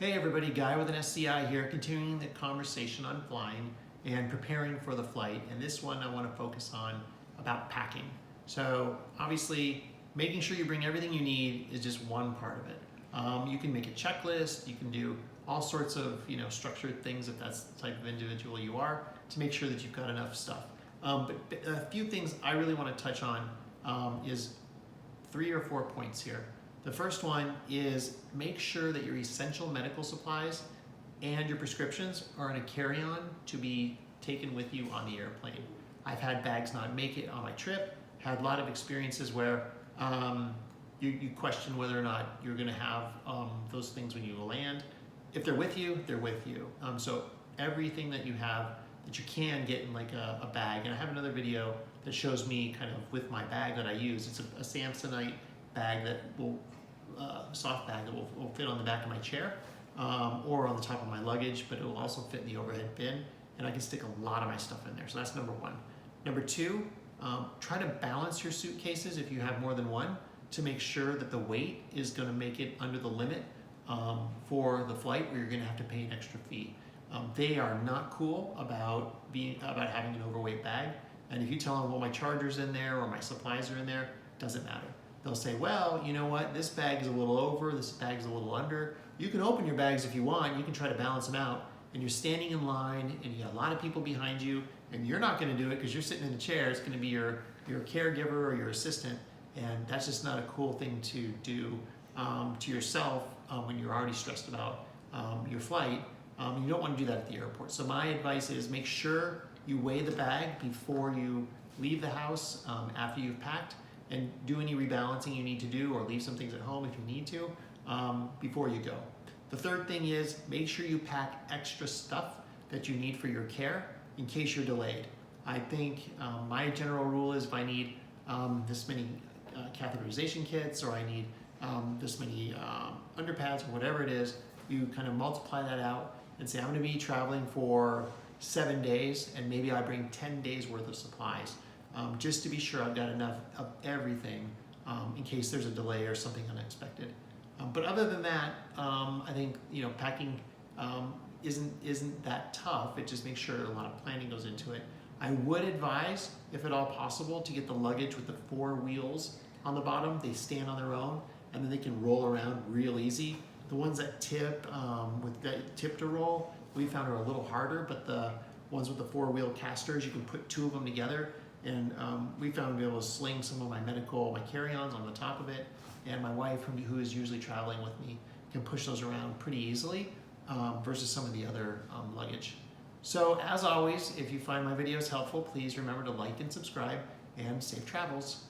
Hey everybody, Guy with an SCI here, continuing the conversation on flying and preparing for the flight. And this one I want to focus on about packing. So obviously making sure you bring everything you need is just one part of it. You can make a checklist, you can do all sorts of structured things if that's the type of individual you are to make sure that you've got enough stuff. But a few things I really want to touch on is 3 or 4 points here. The first one is make sure that your essential medical supplies and your prescriptions are in a carry-on to be taken with you on the airplane. I've had bags not make it on my trip, had a lot of experiences where you question whether or not you're going to have those things when you land. If they're with you, they're with you. So everything that you have that you can get in like a bag, and I have another video that shows me kind of with my bag that I use. It's a Samsonite bag that will soft bag that will fit on the back of my chair or on the top of my luggage, but it will also fit in the overhead bin, and I can stick a lot of my stuff in there. So that's number one. Number two, try to balance your suitcases if you have more than one to make sure that the weight is going to make it under the limit for the flight where you're going to have to pay an extra fee. They are not cool about having an overweight bag, and if you tell them, well, my charger's in there or my supplies are in there, doesn't matter. They'll say, well, you know what, this bag is a little over, this bag is a little under. You can open your bags if you want, you can try to balance them out, and you're standing in line and you got a lot of people behind you, and you're not gonna do it because you're sitting in the chair. It's gonna be your caregiver or your assistant, and that's just not a cool thing to do to yourself when you're already stressed about your flight. You don't wanna do that at the airport. So my advice is make sure you weigh the bag before you leave the house after you've packed, and do any rebalancing you need to do, or leave some things at home if you need to before you go. The third thing is make sure you pack extra stuff that you need for your care in case you're delayed. I think my general rule is if I need this many catheterization kits, or I need this many underpads, or whatever it is, you kind of multiply that out and say I'm going to be traveling for 7 days, and maybe I bring 10 days worth of supplies. Just to be sure I've got enough of everything in case there's a delay or something unexpected. But other than that, I think packing isn't that tough. It just makes sure a lot of planning goes into it. I would advise, if at all possible, to get the luggage with the 4 wheels on the bottom. They stand on their own, and then they can roll around real easy. The ones that tip with that tip to roll, we found are a little harder, but the ones with the 4-wheel casters, you can put 2 of them together. And we found to be able to sling some of my carry-ons on the top of it, and my wife, who is usually traveling with me, can push those around pretty easily versus some of the other luggage. So as always, if you find my videos helpful, please remember to like and subscribe, and safe travels.